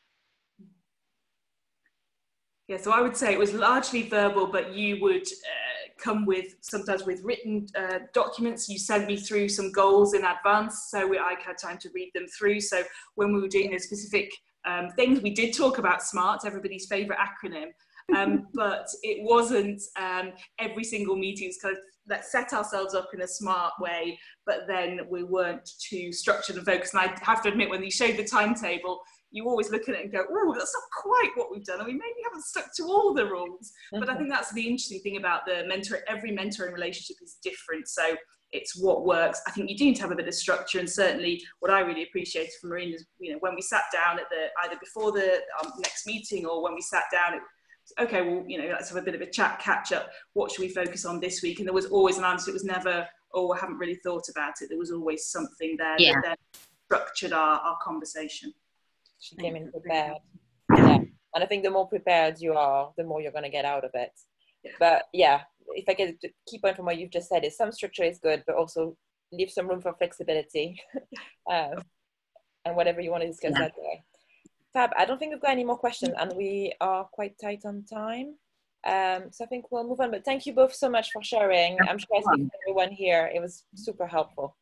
Yeah, so I would say it was largely verbal, but you would come sometimes with written documents. You sent me through some goals in advance, so I had time to read them through. So when we were doing those specific things, we did talk about SMART, everybody's favourite acronym, but it wasn't every single meeting. It's kind of, let's set ourselves up in a smart way, but then we weren't too structured and focused. And I have to admit, when you showed the timetable, you always look at it and go, oh, that's not quite what we've done. And we maybe haven't stuck to all the rules. But I think that's the interesting thing about the mentor. Every mentoring relationship is different. So it's what works. I think you do need to have a bit of structure. And certainly what I really appreciated from Marina is, when we sat down at either before the next meeting, or when we sat down, okay, well, let's have a bit of a chat, catch up. What should we focus on this week? And there was always an answer. It was never, oh, I haven't really thought about it. There was always something there that then structured our conversation. She came in prepared. Yeah. And I think the more prepared you are, the more you're going to get out of it. Yeah. But yeah, if I get a key point from what you've just said is some structure is good, but also leave some room for flexibility and whatever you want to discuss that day. Fab, I don't think we've got any more questions and we are quite tight on time. So I think we'll move on, but thank you both so much for sharing. I'm sure I speak for everyone here. It was super helpful.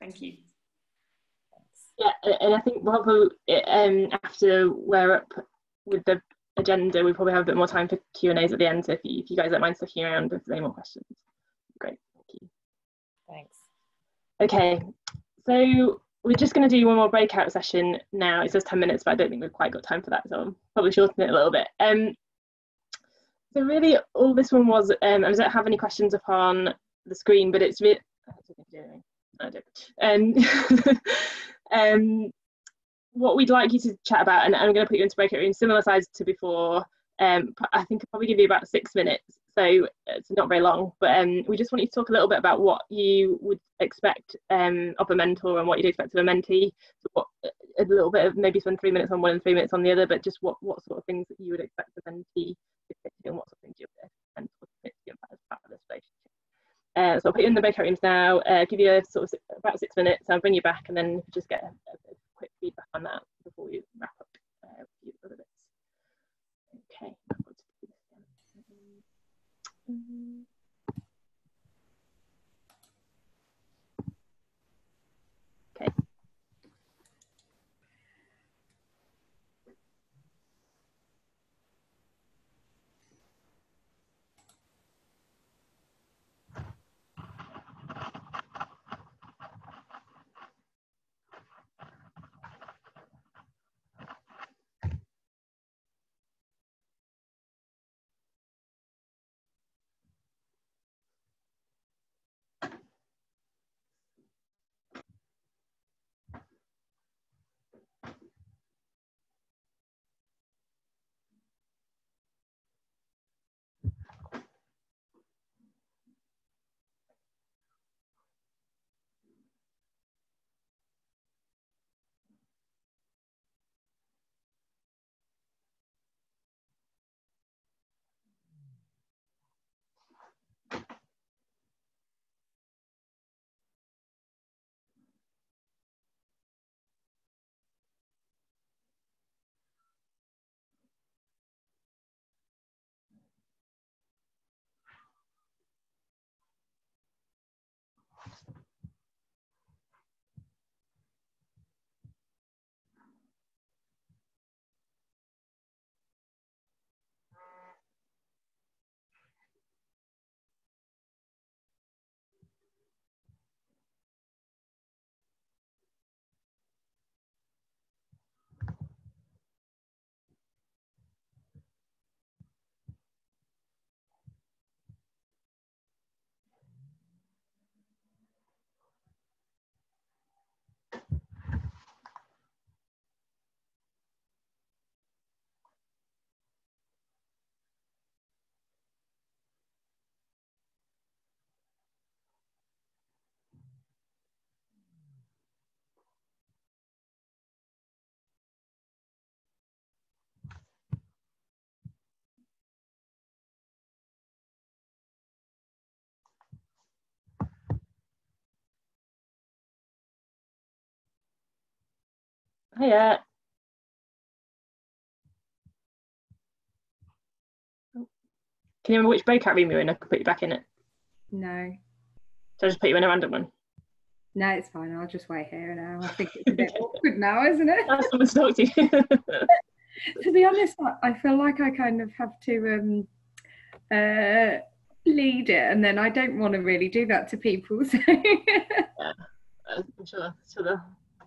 Thank you. Yeah, and I think probably after we're up with the agenda, we probably have a bit more time for Q&As at the end. So if you guys don't mind sticking around if there's any more questions. Great, thank you. Thanks. Okay, so we're just going to do one more breakout session now. It says 10 minutes, but I don't think we've quite got time for that, so I'll probably shorten it a little bit. So really, all this one was, I don't have any questions up on the screen, but it's really, I don't. What we'd like you to chat about, and I'm going to put you into breakout rooms similar size to before. I think I'll probably give you about 6 minutes, so it's not very long, but we just want you to talk a little bit about what you would expect of a mentor and what you'd expect of a mentee. So a little bit of, maybe spend 3 minutes on one and 3 minutes on the other, but just what sort of things that you would expect a mentee to fit in, and what sort of things you would expect a mentor to fit in as part of this relationship. So I'll put you in the breakout rooms now, give you about 6 minutes, I'll bring you back, and then just get a quick feedback on that before we wrap up a few other bits. Okay. Okay. Hiya. Can you remember which breakout room you're in? I can put you back in it. No. So I just put you in a random one. No, it's fine. I'll just wait here now. I think it's a bit awkward now, isn't it? That's someone to talk to. To be honest, I feel like I kind of have to lead it, and then I don't want to really do that to people. So. Yeah, I'm sure they'll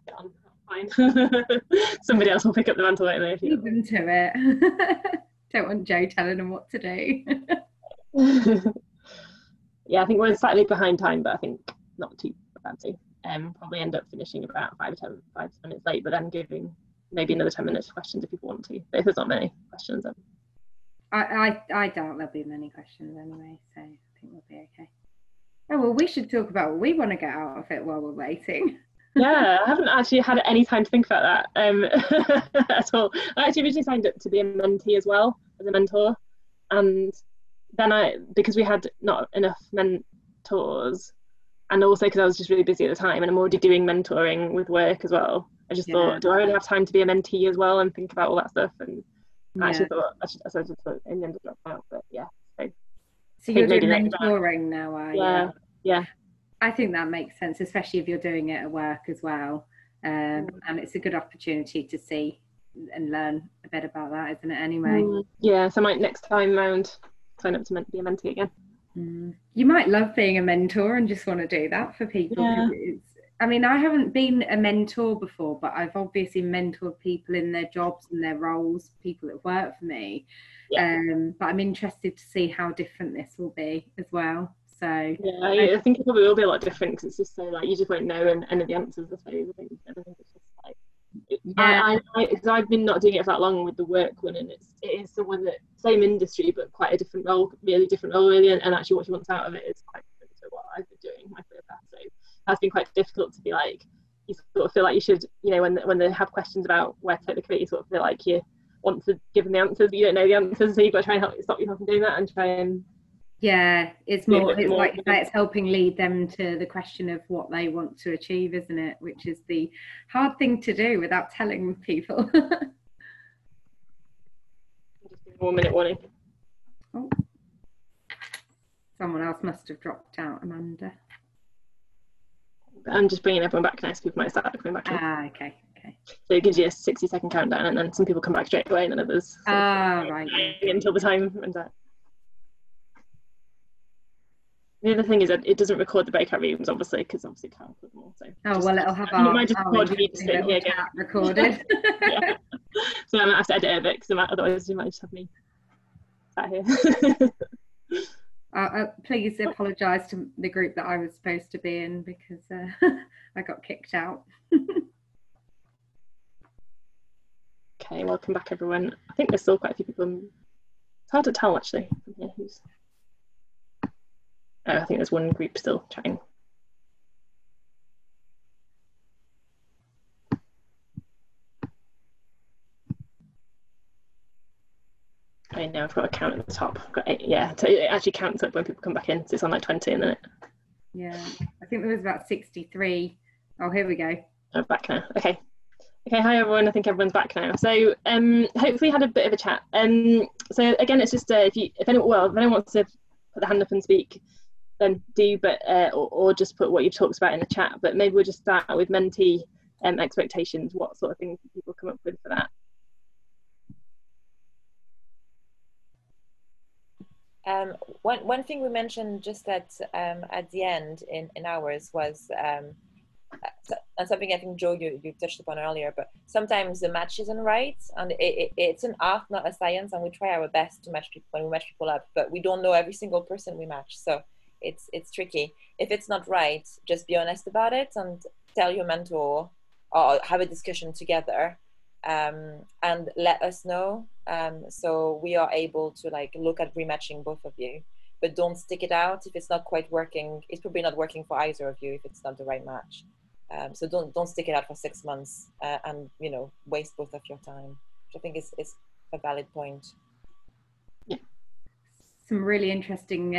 get on fine. Somebody else will pick up the mantle later. Lead them to it. Don't want Joe telling them what to do. Yeah, I think we're slightly behind time, but I think not too fancy. Probably end up finishing about 5 to 10 minutes late, but then giving maybe another 10 minutes for questions if people want to. But if there's not many questions, then I doubt there'll be many questions anyway, so I think we'll be okay. Oh well, we should talk about what we want to get out of it while we're waiting. Yeah, I haven't actually had any time to think about that at all. I actually originally signed up to be a mentee as well as a mentor, and then because we had not enough mentors, and also because I was just really busy at the time, and I'm already doing mentoring with work as well. I just thought, do I really have time to be a mentee as well and think about all that stuff? And I actually thought I just thought in the end of dropped out, but yeah. So you're doing mentoring now, are you? Yeah. I think that makes sense, especially if you're doing it at work as well. And it's a good opportunity to see and learn a bit about that, isn't it, anyway? Yeah, so I might next time round sign up to be a mentee again. You might love being a mentor and just want to do that for people. I mean, I haven't been a mentor before, but I've obviously mentored people in their jobs and their roles, people that work for me. But I'm interested to see how different this will be as well. So yeah, I think it probably will be a lot different because it's just so like you just won't know any of the answers. I suppose. I think it's just like I've been not doing it for that long with the work one, and it is someone that same industry but quite a different role, really, and actually what she wants out of it is quite different to what I've been doing my career path. So that's been quite difficult to be like, you sort of feel like you should, you know, when they have questions about where to take the career, you sort of feel like you want to give them the answers, but you don't know the answers, so you've got to try and stop yourself from doing that and try and it's like you say, it's helping lead them to the question of what they want to achieve, isn't it? Which is the hard thing to do without telling people. Just 1 minute warning. Oh, someone else must have dropped out, Amanda. I'm just bringing everyone back now, so people might start coming back. Okay. So it gives you a 60-second countdown, and then some people come back straight away, and then others. Right. Until the time runs out. The other thing is that it doesn't record the breakout rooms, obviously, because obviously can't put them all. So it'll have our recorded. Yeah. So I'm gonna have to edit a bit because otherwise you might just have me sat here. Please apologise to the group that I was supposed to be in because I got kicked out. Okay, welcome back everyone. I think there's still quite a few people. It's hard to tell actually from here who's. I think there's one group still chatting. Okay, now I've got a count at the top. I've got 8, yeah, so it actually counts up when people come back in, so it's on like 20 and then it. Yeah, I think there was about 63. Oh, here we go. I'm back now. Okay, hi everyone. I think everyone's back now. So hopefully had a bit of a chat. So again, it's just if anyone wants to put their hand up and speak, then do, but or just put what you've talked about in the chat. But maybe we'll just start with mentee expectations. What sort of things do people come up with for that? One thing we mentioned just at the end in ours was and something I think Joe you touched upon earlier, but sometimes the match isn't right, and it's an art, not a science, and we try our best to match people when we match people up, but we don't know every single person we match, so it's tricky. If it's not right, just be honest about it and tell your mentor or have a discussion together, and let us know, so we are able to like look at rematching both of you, but don't stick it out if it's not quite working. It's probably not working for either of you if it's not the right match. So don't stick it out for 6 months and waste both of your time, which I think is a valid point. Yeah. Some really interesting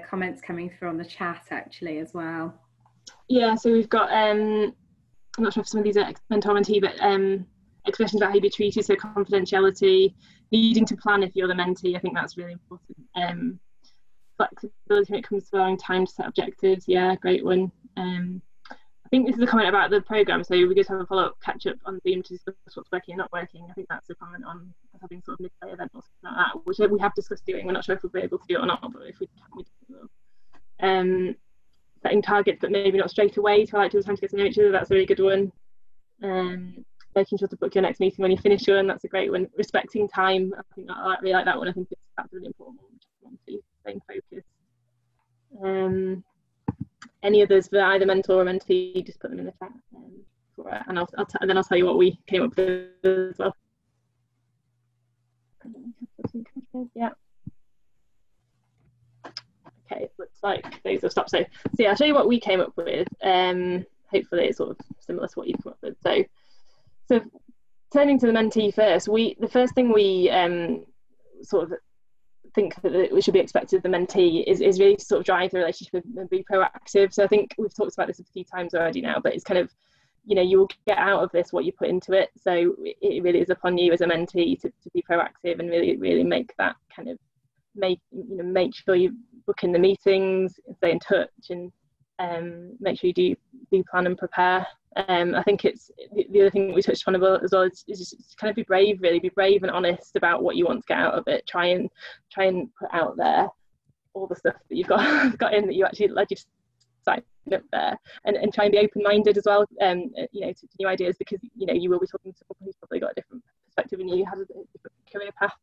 comments coming through on the chat actually as well. Yeah, so we've got I'm not sure if some of these are mentor mentee, but expressions about how you be treated, so confidentiality, needing to plan if you're the mentee. I think that's really important. Flexibility when it comes to allowing time to set objectives. Yeah, great one. I think this is a comment about the programme, so we just have a follow-up catch-up on Zoom to discuss what's working and not working. I think that's a comment on having sort of midday event or something like that, which we have discussed doing. We're not sure if we'll be able to do it or not, but if we can, we will. Setting targets, but maybe not straight away, to allow each other time to get to know each other. That's a really good one. Making sure to book your next meeting when you finish one. That's a great one. Respecting time. I think I really like that one. I think that's a really important one. Staying focused. Any others for either mentor or mentee, just put them in the chat, and then I'll tell you what we came up with as well. Yeah. Okay, looks like those have stopped. So yeah, I'll show you what we came up with. Hopefully it's sort of similar to what you've come up with. So turning to the mentee first, the first thing we sort of think that we should be expected of the mentee is really to sort of drive the relationship and be proactive. So I think we've talked about this a few times already now, but it's kind of, you know, you will get out of this what you put into it. So it really is upon you as a mentee to be proactive and really make that kind of make sure you book in the meetings, stay in touch, and make sure you do plan and prepare. I think it's the other thing that we touched on as well is just kind of be brave and honest about what you want to get out of it. Try and put out there all the stuff that you've got in that you actually led you to sign up there, and try and be open-minded as well, you know, to new ideas, because you know you will be talking to someone who's probably got a different perspective and you have a different career path.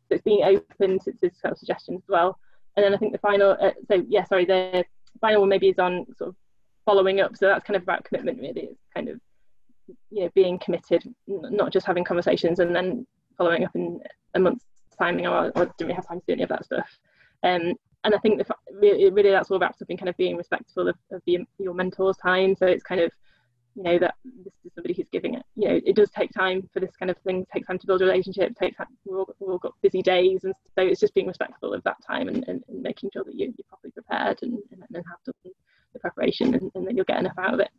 So it's being open to kind of suggestions as well. And then I think the final the final one maybe is on sort of following up. So that's kind of about commitment, really. It's kind of, you know, being committed, not just having conversations and then following up in a month's time, or didn't we have time to do any of that stuff. And I think really that's all wrapped up in kind of being respectful of your mentor's time. So it's kind of, you know, that this is somebody who's giving it, you know, it does take time for this kind of thing, take time to build a relationship, take time, we've all got busy days, and so it's just being respectful of that time and making sure that you're properly prepared and have done the preparation, and then you'll get enough out of it.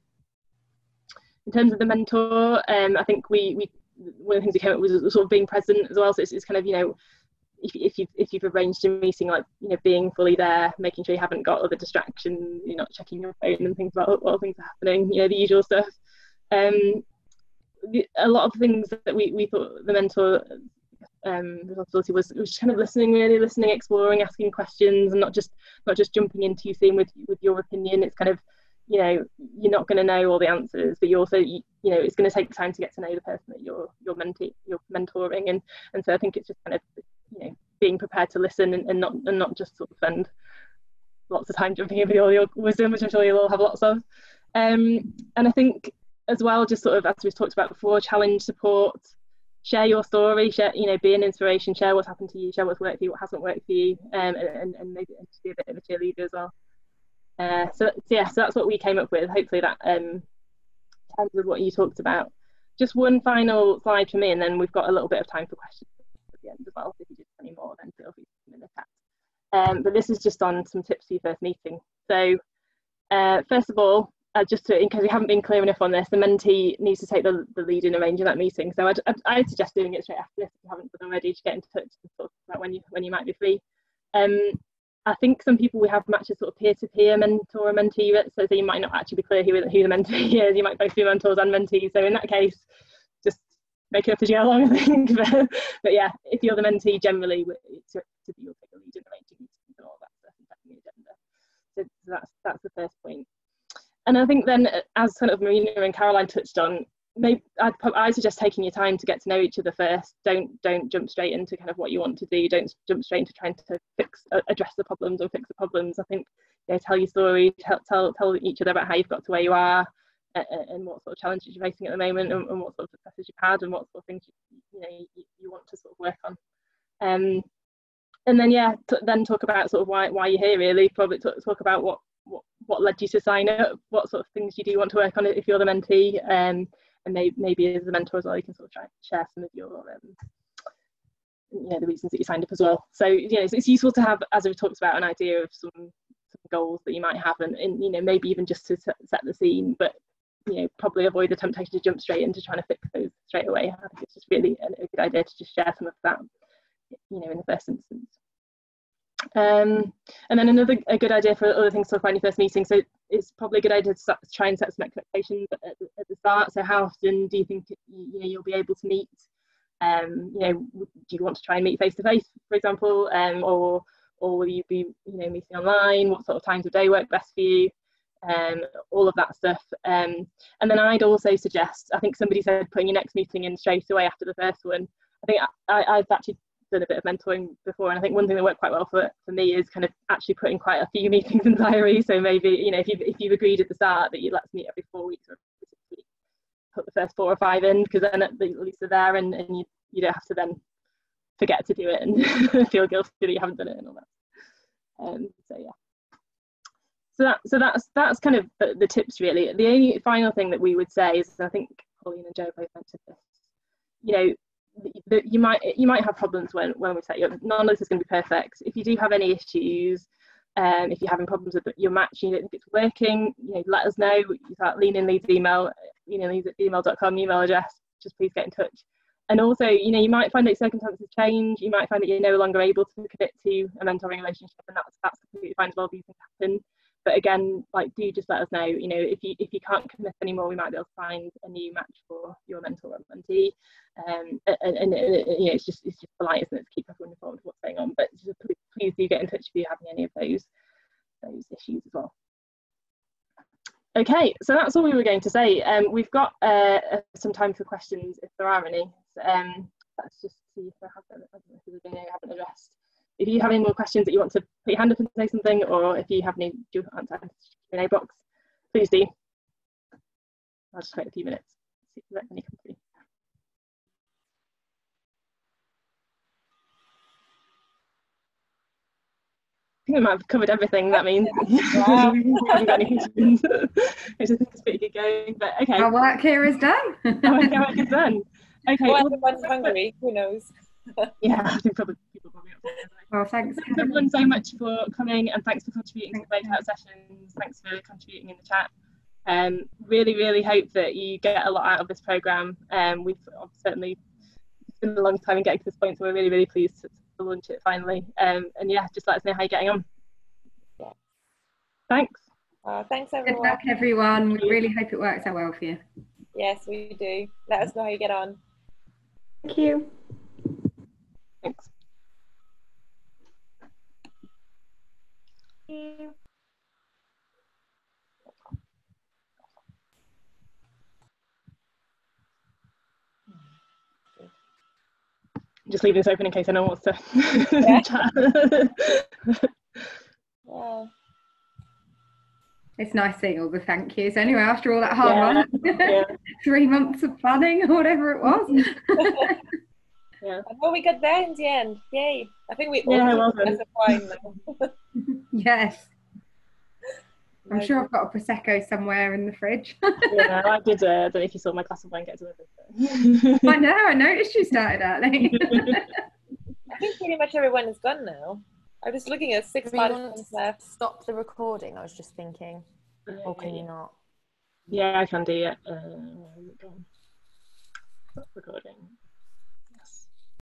In terms of the mentor, I think we one of the things we came up with was sort of being present as well. So it's kind of, you know, if you've arranged a meeting, like, you know, being fully there, making sure you haven't got other distractions, you're not checking your phone and things about what things are happening, you know, the usual stuff. A lot of things that we thought the mentor responsibility was kind of listening, exploring, asking questions, and not just jumping in too soon with your opinion. It's kind of, you know, you're not going to know all the answers, but you also, you know, it's going to take time to get to know the person that you're mentoring, and so I think it's just kind of, you know, being prepared to listen and not just sort of spend lots of time jumping in with all your wisdom, which I'm sure you'll all have lots of. And I think as well, just sort of, as we've talked about before, challenge, support, share your story, share, you know, be an inspiration, share what's happened to you, share what's worked for you, what hasn't worked for you, and maybe just be a bit of a cheerleader as well. So that's what we came up with. Hopefully that terms of what you talked about. Just one final slide for me, and then we've got a little bit of time for questions at the end as well. So if you do any more, then feel free to put them in the chat. But this is just on some tips for your first meeting. So first of all, just in case we haven't been clear enough on this, the mentee needs to take the lead in arranging that meeting. So I'd suggest doing it straight after this if you haven't done already, to get in touch and talk about when you might be free. I think some people we have matches sort of peer-to-peer mentor and mentee, so you might not actually be clear who the mentee is. You might both be mentors and mentees. So in that case, just make it up as you go along, I think. But yeah, if you're the mentee, generally it's you'll take the lead in arranging meetings and all that stuff and setting the agenda. So that's the first point. And I think then, as kind of Marina and Caroline touched on, maybe I suggest taking your time to get to know each other first. Don't jump straight into kind of what you want to do. Don't jump straight into trying to address the problems or fix the problems. I think, you know, tell your story, tell each other about how you've got to where you are, and what sort of challenges you're facing at the moment, and what sort of successes you've had, and what sort of things you want to sort of work on. And then then talk about sort of why you're here, really. Probably talk about what led you to sign up, what sort of things you do want to work on if you're the mentee, and maybe as a mentor as well, you can sort of try and share some of your the reasons that you signed up as well. So it's useful to have, as we've talked about, an idea of some goals that you might have, and maybe even just to set the scene, but probably avoid the temptation to jump straight into trying to fix those straight away. I think it's just really a good idea to just share some of that, in the first instance. And then a good idea for other things to talk about in your first meeting. So it's probably a good idea to try and set some expectations at the start. So how often do you think you'll be able to meet? Do you want to try and meet face to face, for example, or will you be meeting online? What sort of times of day work best for you? All of that stuff. And then I'd also suggest, I think somebody said putting your next meeting in straight away after the first one. I think I've actually done a bit of mentoring before, and I think one thing that worked quite well for me is kind of actually putting quite a few meetings in the diary. So maybe if you've agreed at the start that let's meet every 4 weeks or every 6 weeks, put the first 4 or 5 in, because then at least they're there, and you don't have to then forget to do it and feel guilty that you haven't done it and all that. So yeah. So that's kind of the tips really. The only final thing that we would say is, I think Pauline and Joe both mentioned this, you might have problems when we set you up. None of this is going to be perfect. If you do have any issues, if you're having problems with your match, you don't think it's working, let us know. You start leaning Leeds email, leeds@gmail.com email address. Just please get in touch. And also, you might find that circumstances change. You might find that you're no longer able to commit to a mentoring relationship, and that's completely fine as well. These things happen. But again, do just let us know. If you can't commit anymore, we might be able to find a new match for your mentor or mentee. It's just polite, isn't it, to keep everyone informed of what's going on. But just please do get in touch if you're having any of those issues as well. Okay, so that's all we were going to say. We've got some time for questions if there are any. Let's just see if I have them. I don't know if there's anything I haven't addressed. If you have any more questions that you want to put your hand up and say something, or if you have any answer in the Q&A box, please do. I'll just wait a few minutes, see if there's any come through. I think we might have covered everything. That means Wow. we haven't got any questions. Which I think is pretty good going. But okay, our work here is done. Our work is done. Okay. Well, everyone's hungry. Who knows? Yeah, I think people probably. Well, thanks. Thanks everyone so much for coming, and thanks for contributing to the breakout sessions. Thanks for contributing in the chat. Really hope that you get a lot out of this programme. We've certainly, it's been a long time in getting to this point, so we're really pleased to launch it finally. And yeah, just let us know how you're getting on. Yeah. Thanks. Thanks everyone. Good luck everyone. We really hope it works out well for you. Yes, we do. Let us know how you get on. Thank you. Thanks. Just leaving this open in case anyone wants to chat. Yeah. It's nice seeing all the thank yous. Anyway, after all that hard work, 3 months of planning or whatever it was. Yeah. Well, we got there in the end. Yay. I think we all have a wine now. Yes. I'm sure I've got a Prosecco somewhere in the fridge. Yeah, I did. I don't know if you saw my glass of wine get delivered. I know, I noticed you started early. I think pretty much everyone is gone now. I was looking at 6 participants left. Stop the recording, I was just thinking. Or can you not? Yeah, I can do it. Stop recording.